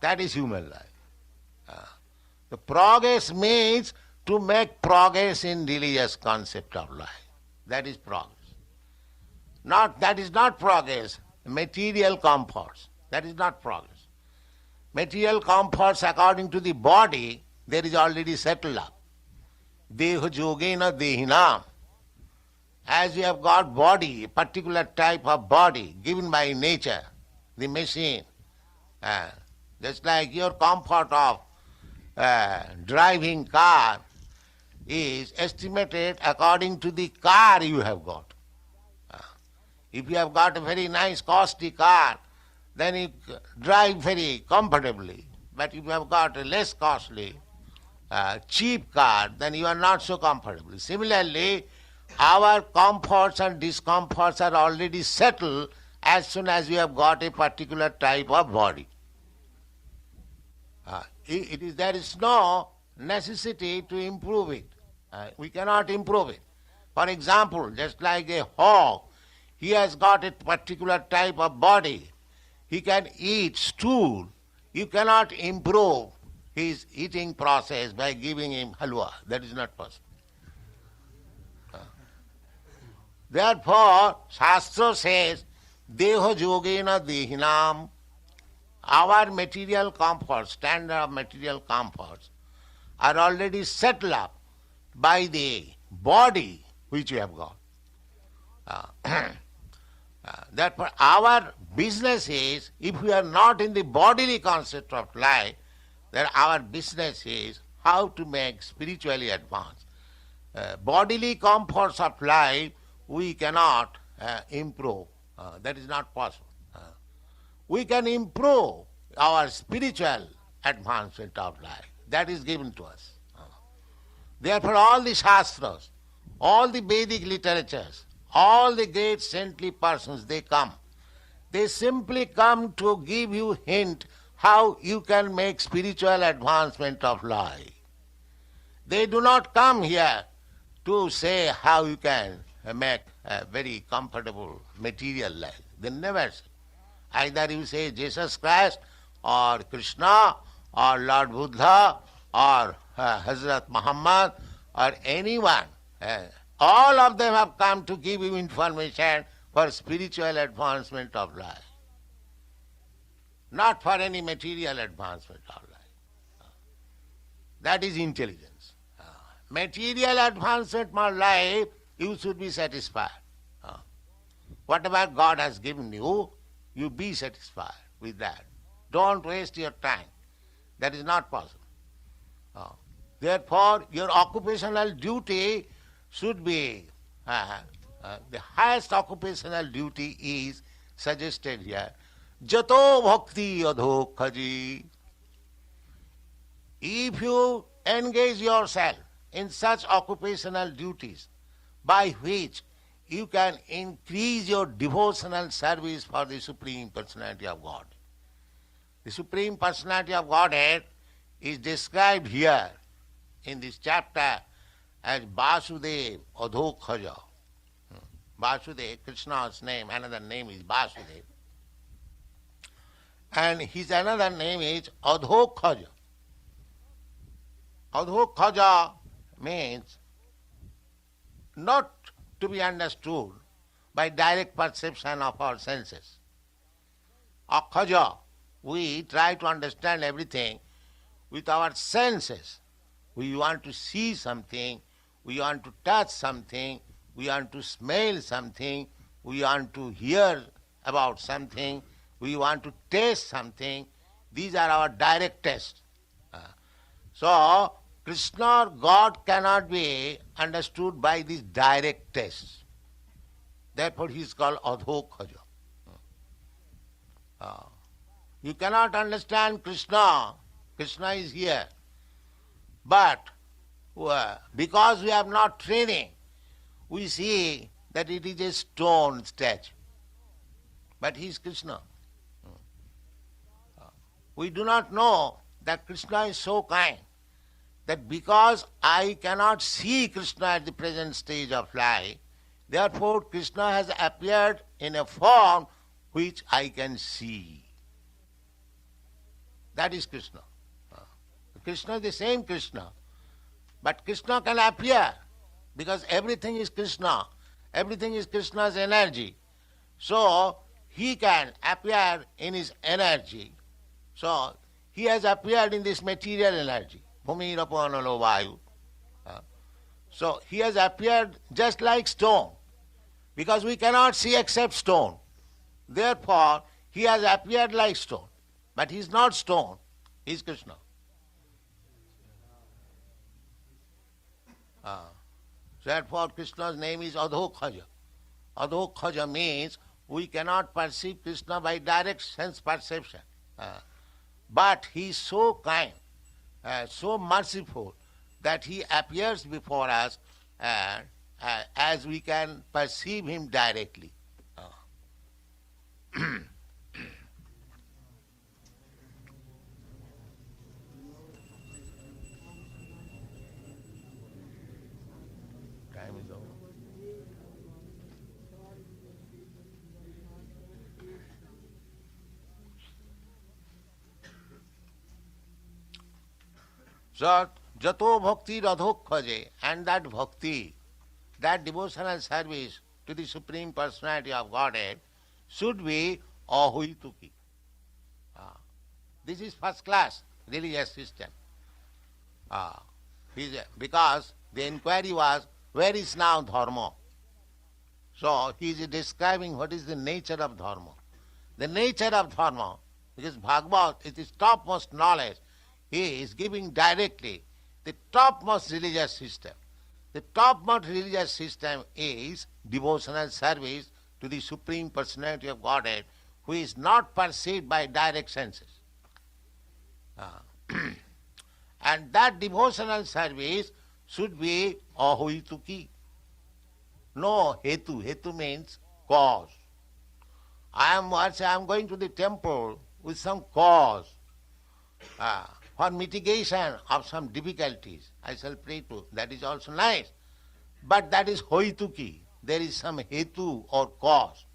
That is human life. The progress means to make progress in religious concept of life. That is progress. That is not progress. Material comforts. That is not progress. Material comforts according to the body, there is already settled up. Deha yogena dehinam. As you have got body, a particular type of body given by nature, the machine, just like your comfort of driving car is estimated according to the car you have got. If you have got a very nice costly car, then you drive very comfortably. But if you have got a less costly, cheap car, then you are not so comfortable. Similarly, our comforts and discomforts are already settled as soon as we have got a particular type of body. There is no necessity to improve it. We cannot improve it. For example, just like a hog, he has got a particular type of body. He can eat stool. You cannot improve his eating process by giving him halwa. That is not possible. Therefore, Shastra says, Deha yogena dehinam. Our material comforts, standard of material comforts, are already settled up by the body which we have got. Therefore, our business is, if we are not in the bodily concept of life, then our business is how to make spiritually advanced. Bodily comforts of life we cannot improve. That is not possible. We can improve our spiritual advancement of life. That is given to us. Therefore, all the Shastras, all the Vedic literatures, all the great saintly persons, they come. They simply come to give you hint how you can make spiritual advancement of life. They do not come here to say how you can make a very comfortable material life. They never say. Either you say Jesus Christ or Krishna or Lord Buddha or Hazrat Muhammad or anyone. All of them have come to give you information for spiritual advancement of life. Not for any material advancement of life. That is intelligence. Material advancement of life, you should be satisfied. Whatever God has given you, you be satisfied with that. Don't waste your time. That is not possible. Therefore, your occupational duty should be, the highest occupational duty is suggested here. Jato bhakti adhokhaji. If you engage yourself in such occupational duties by which you can increase your devotional service for the Supreme Personality of God. The Supreme Personality of Godhead is described here in this chapter as Vasudev Adhokhaja. Vasudev, Krishna's name, another name is Vasudev. And his another name is Adhokhaja. Adhokhaja means not to be understood by direct perception of our senses. Akhaja, we try to understand everything with our senses. We want to see something, we want to touch something, we want to smell something, we want to hear about something, we want to taste something. These are our direct tests. So, Krishna or God cannot be understood by these direct tests. Therefore he is called Adhokhaja. You cannot understand Krishna. Krishna is here. But because we have not training, we see that it is a stone statue. But he is Krishna. We do not know that Krishna is so kind that because I cannot see Krishna at the present stage of life, therefore Krishna has appeared in a form which I can see. That is Krishna. Krishna is the same Krishna. But Krishna can appear because everything is Krishna. Everything is Krishna's energy. So he can appear in his energy. So he has appeared in this material energy. Bhumirapanalo vayu. So he has appeared just like stone. Because we cannot see except stone. Therefore, he has appeared like stone. But he is not stone. He is Krishna. Therefore, Krishna's name is Adhokhaja. Adhokhaja means we cannot perceive Krishna by direct sense perception. But he is so kind, so merciful, that he appears before us as we can perceive him directly. Time is over. So, Jato Bhakti Radhokhaje, and that bhakti, that devotional service to the Supreme Personality of Godhead should be ahuituki. This is first class religious system. Because the inquiry was, where is now dharma? So he is describing what is the nature of dharma. The nature of dharma, because Bhagavad, it is topmost knowledge, he is giving directly the topmost religious system. The topmost religious system is devotional service to the Supreme Personality of Godhead, who is not perceived by direct senses. And that devotional service should be ahuituki. No hetu. Hetu means cause. I am going to the temple with some cause. For mitigation of some difficulties, I shall pray to. That is also nice. But that is hoituki. There is some hetu or cause.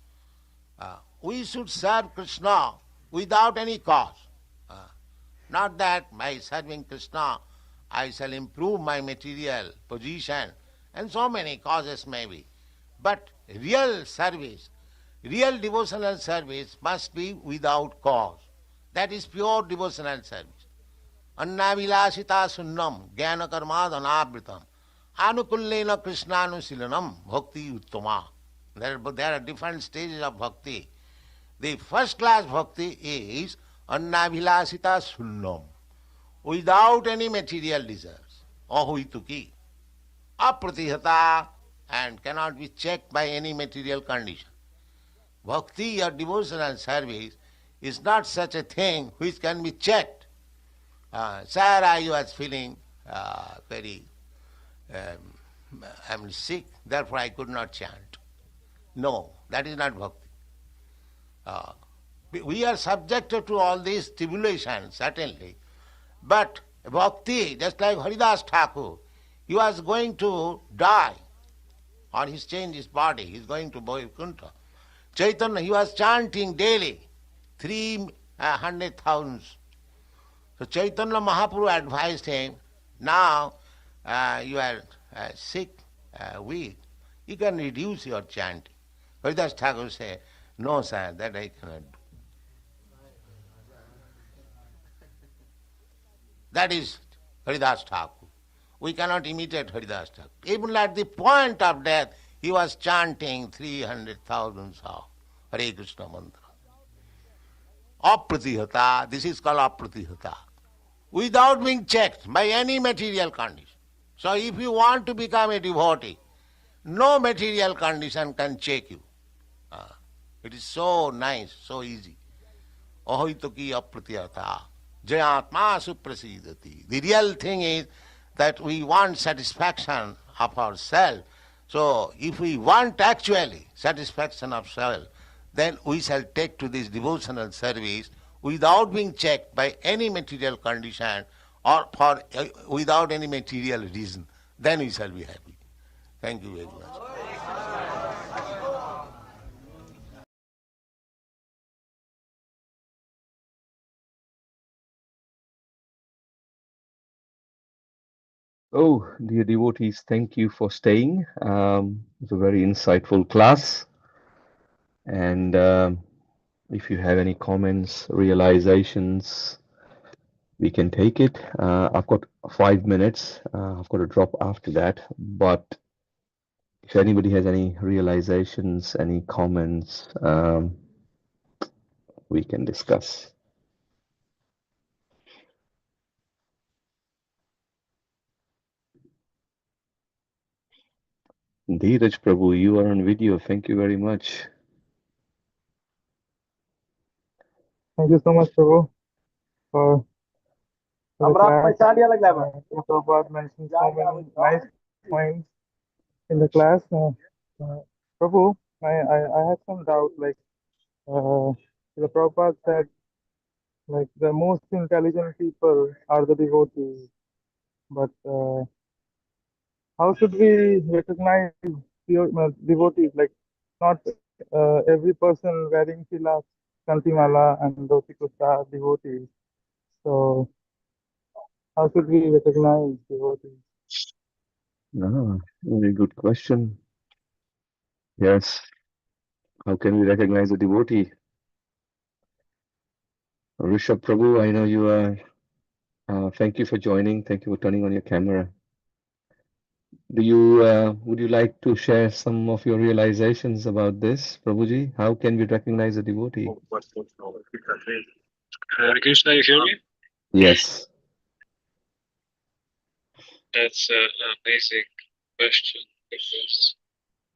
We should serve Krishna without any cause. Not that by serving Krishna I shall improve my material position, and so many causes may be. But real service, real devotional service must be without cause. That is pure devotional service. Annavilasita sunnam jnana karmad anavritam anukullena krishnanushilanam bhakti uttama. There are different stages of bhakti. The first class bhakti is annavilasita sunnam, without any material desires, ahuituki, apratihata, and cannot be checked by any material condition. Bhakti or devotional service is not such a thing which can be checked. Sir, I was feeling very sick, therefore I could not chant. No, that is not bhakti. We are subjected to all these tribulations, certainly. But bhakti, just like Haridas Thakur, he was going to die, or he's changed his body, he's going to Vaikuntha. Chaitanya, he was chanting daily, 300,000. So Chaitanya Mahaprabhu advised him, now you are sick, weak, you can reduce your chanting. Haridas Thakur said, no sir, that I cannot do. That is Haridas Thakur. We cannot imitate Haridas Thakur. Even at the point of death, he was chanting 300,000 of Hare Krishna mantra. Apratihata, this is called apratihata. Without being checked by any material condition. So if you want to become a devotee, no material condition can check you. It is so nice, so easy. Ahoituki apratihata. Jayatma suprasidati. The real thing is that we want satisfaction of ourselves. So if we want actually satisfaction of self, then we shall take to this devotional service without being checked by any material condition or without any material reason. Then we shall be happy. Thank you very much. Oh, dear devotees, thank you for staying. It was a very insightful class. And if you have any comments, realizations, we can take it. I've got 5 minutes. I've got to drop after that. But if anybody has any realizations, any comments, we can discuss. Dheeraj Prabhu, you are on video. Thank you very much. Thank you so much, Prabhu, for the class. Prabhupada mentioned so many nice points in the class. Uh, Prabhu, I had some doubt. The Prabhupada said, like, the most intelligent people are the devotees. But how should we recognize pure devotees? Like, not every person wearing tilak, kantimala, and dhoti kurta are devotees. So, how should we recognize devotees? Very good question. Yes. How can we recognize a devotee? Rishabh Prabhu, I know you are. Thank you for joining. Thank you for turning on your camera. Would you like to share some of your realizations about this, Prabhuji? How can we recognize a devotee? Hare Krishna, you hear me? Yes. That's an amazing question because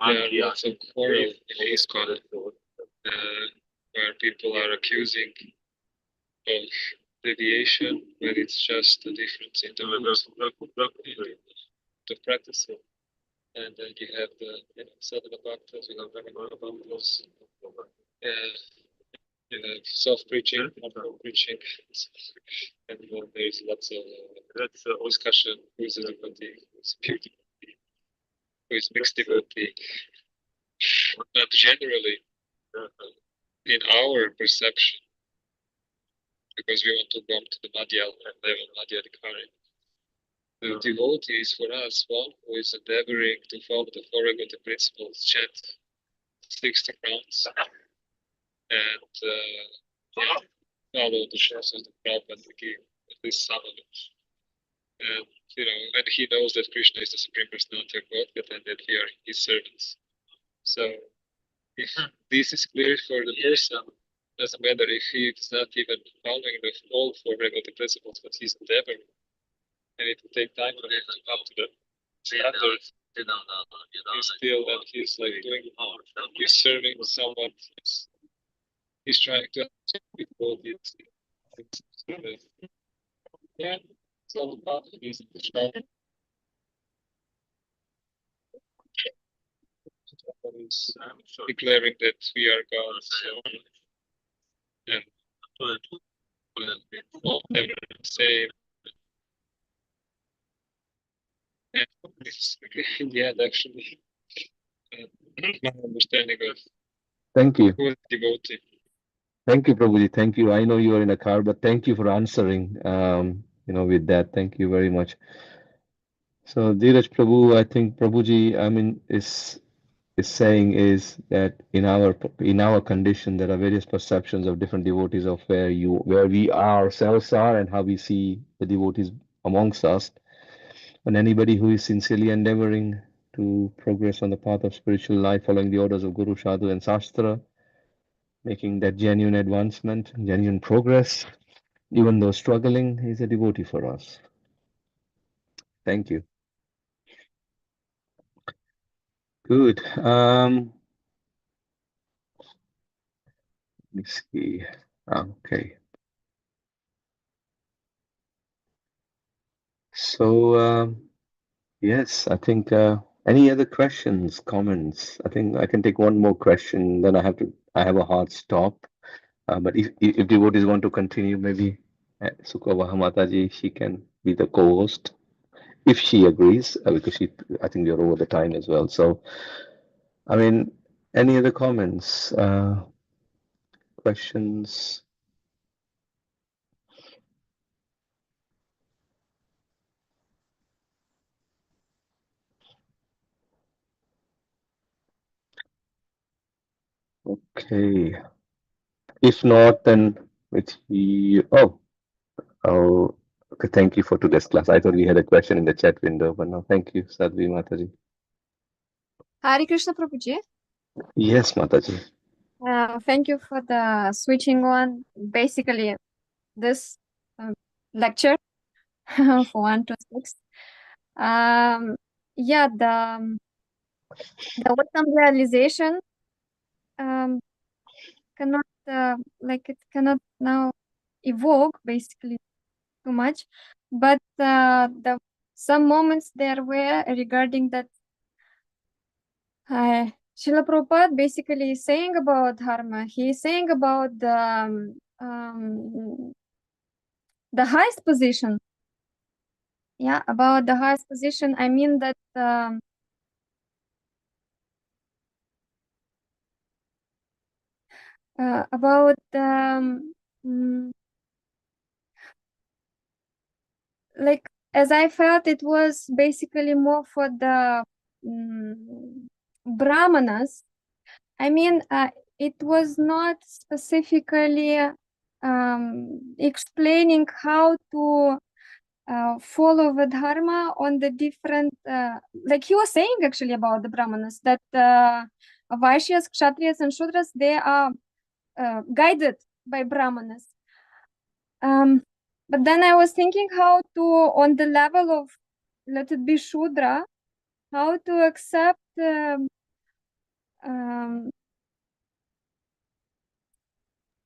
there are lots of quarrel in ISKCON where people are accusing of deviation when it's just a difference in the modes of practicing. And then you have the Sadhana Bhaktas, you have Brahmana Bhaktas, you have self-preaching, preaching, and then there's lots of discussion who is a devotee, who is a pure devotee, who is mixed devotee. But generally, in our perception, because we want to come to the Madhyal level, Madhya Adhikari, the devotee is for us one who is endeavoring to follow the four regulative principles, chant 60 crowns, and follow the process of Prabhupada gave, at least some of it. And when he knows that Krishna is the Supreme Personality of Godhead and that we are his servants. So if this is clear for the person, doesn't matter if he is not even following the all four regulative principles, but he's endeavoring. And it will take time for him to come to the standards. He's still that he's like doing, he's serving someone. He's trying to people this. Yeah, so about is declaring that we are God. And all ever same. And it's in the end actually my understanding of Thank you. who is devotee. Thank you, Prabhuji. Thank you. I know you are in a car, but thank you for answering. With that, thank you very much. So, Dheeraj Prabhu, I think Prabhuji, is saying is that in our condition there are various perceptions of different devotees of where we ourselves are and how we see the devotees amongst us. And anybody who is sincerely endeavoring to progress on the path of spiritual life, following the orders of Guru, Sadhu, and Shastra, making that genuine advancement, genuine progress, even though struggling, is a devotee for us. Thank you. Good. Let me see. Okay. So, yes, I think any other questions, comments? I think I can take one more question, then I have a hard stop. But if devotees want to continue, maybe Sukha Mataji, she can be the co-host if she agrees, because I think we are over the time as well. So, I mean, any other comments, questions? Okay. If not, then it's you. Oh, okay. Thank you for today's class. I thought we had a question in the chat window, but no, thank you, Sadhvi Mataji. Hare Krishna Prabhuji. Yes, Mataji. Thank you for the switching on. Basically, this lecture for 1 to 6. Yeah, the wisdom realization cannot it cannot now evoke basically too much, but some moments there were regarding that Srila Prabhupada basically is saying about dharma. He is saying about the highest position. Yeah, about the highest position. I mean that about like as I felt, it was basically more for the brahmanas. I mean, it was not specifically explaining how to follow the dharma on the different, like he was saying actually about the brahmanas, that Vaishyas, Kshatriyas, and Shudras, they are guided by brahmanas. But then I was thinking how to, on the level of, let it be Shudra, how to accept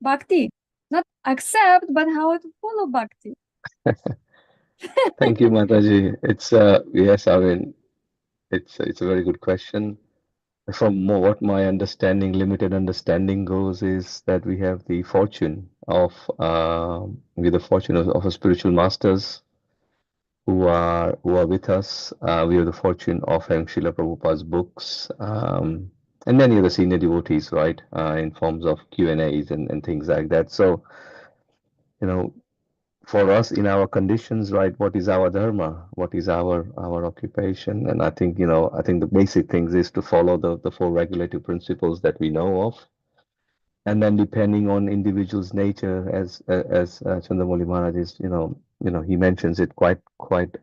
bhakti. Not accept, but how to follow bhakti. Thank you, Mataji. It's yes, I mean, it's a very good question. From what my understanding, limited understanding goes, is that we have the fortune of with the fortune of a spiritual masters who are with us. We have the fortune of having Srila Prabhupada's books and many other senior devotees, right, in forms of Q&As and things like that. So, you know, for us in our conditions, right, what is our dharma? What is our occupation? And I think, I think the basic things is to follow the four regulative principles that we know of. And then depending on individual's nature, as Chandramauli Maharaj is, he mentions it quite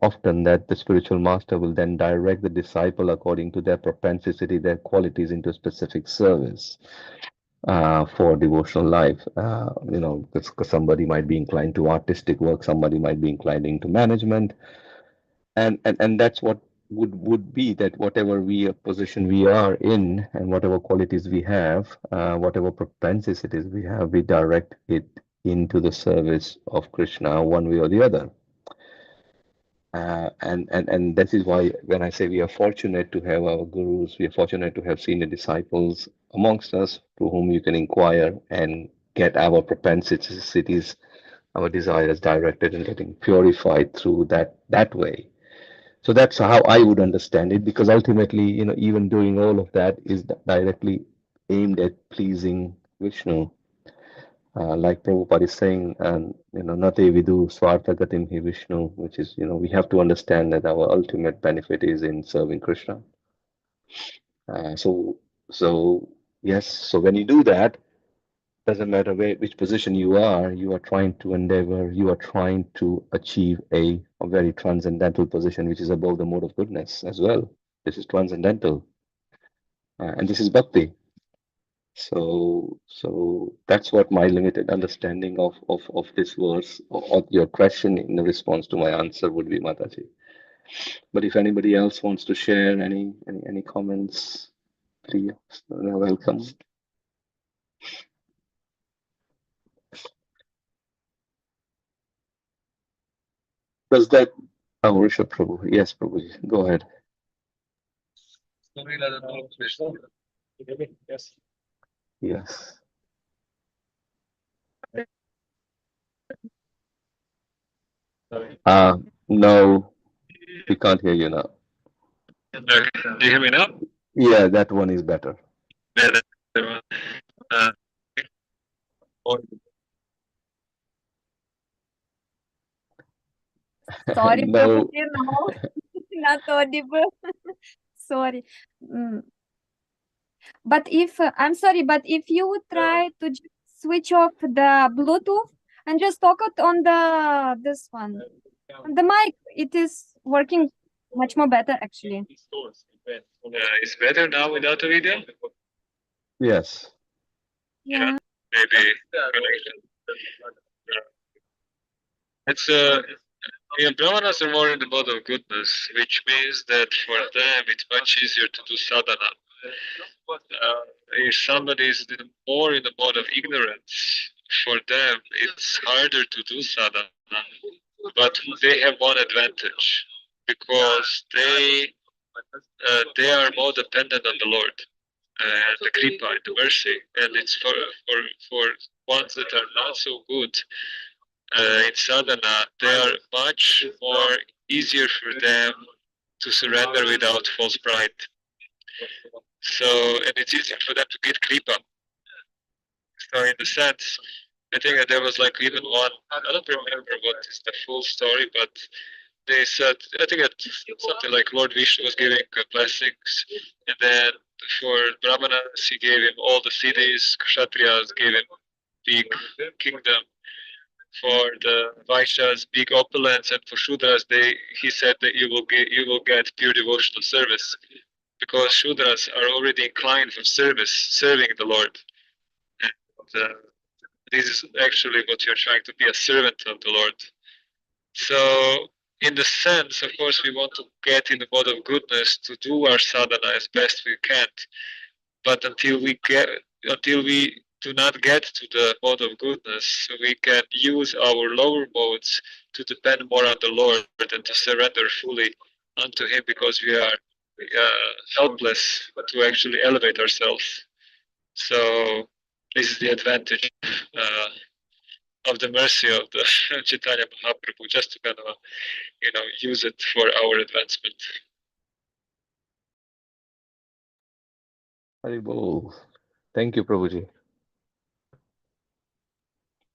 often, that the spiritual master will then direct the disciple according to their propensity, their qualities, into specific service for devotional life. Because somebody might be inclined to artistic work, somebody might be inclined into management, and that's what would be, that whatever position we are in, and whatever qualities we have, whatever propensities we have, we direct it into the service of Krishna one way or the other. And this is why when I say we are fortunate to have our gurus, we are fortunate to have senior disciples amongst us to whom you can inquire and get our propensities, our desires directed and getting purified through that way. So that's how I would understand it, because ultimately, even doing all of that is directly aimed at pleasing Vishnu. Like Prabhupada is saying, nate vidu swartha gatim hi Vishnu, which is, we have to understand that our ultimate benefit is in serving Krishna. So yes, so when you do that, doesn't matter which position you are trying to endeavor, you are trying to achieve a very transcendental position, which is above the mode of goodness as well. This is transcendental, and this is bhakti. So that's what my limited understanding of this verse, or your question in the response to my answer, would be, Mataji. But if anybody else wants to share any comments, please, welcome. Does that? Oh, Rishabh Prabhu. Yes, Prabhu. Go ahead. Yes. Yes. No, we can't hear you now. Okay. Do you hear me now? Yeah, that one is better. Sorry, No. Prabhuji, no, not audible. Sorry. But if I'm sorry, but if you would try to just switch off the Bluetooth and just talk it on this one, on the mic, it is working much more better actually. It's better now without the video? Yes. Yeah. Maybe connection. It's Brahmanas are more in the mode of goodness, which means that for them it's much easier to do sadhana. If somebody is more in the mode of ignorance, for them it's harder to do sadhana. But they have one advantage because they are more dependent on the Lord and the kripa, the mercy, and it's for ones that are not so good in sadhana, they are much more easier for them to surrender without false pride. So, and it's easier for them to get kripa. So, in the sense, I think that there was like even one, I don't remember what is the full story, but they said, I think that something like Lord Vishnu was giving blessings, and then for Brahmanas, he gave him all the cities, Kshatriyas gave him big kingdom, for the Vaishyas, big opulence, and for Shudras, he said that you will get pure devotional service, because Shudras are already inclined for service, serving the Lord. And this is actually what you're trying to be, a servant of the Lord. So, in the sense, of course, we want to get in the mode of goodness to do our sadhana as best we can. But until we do not get to the mode of goodness, we can use our lower modes to depend more on the Lord and to surrender fully unto Him, because we are helpless to actually elevate ourselves. So this is the advantage of the mercy of the Chaitanya Mahaprabhu, just to kind of use it for our advancement. Haribol. Thank you, Prabhuji.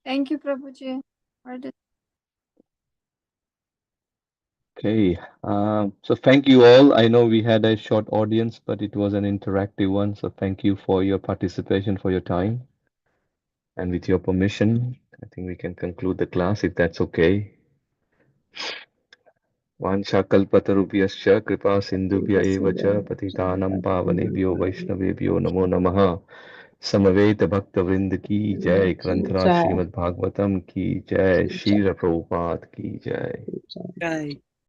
Thank you, Prabhuji. Okay, so thank you all. I know we had a short audience, but it was an interactive one. So thank you for your participation, for your time. And with your permission, I think we can conclude the class if that's okay. Vanchakalpatarubhyascha kripa sindhubhya eva cha patitanam pavanebhyo vaishnavebhyo namo namaha. Samaveta Bhakta Vrinda ki jai, Granthra Srimad Bhagavatam ki jai, Shira Prabhupada ki jai. Jai.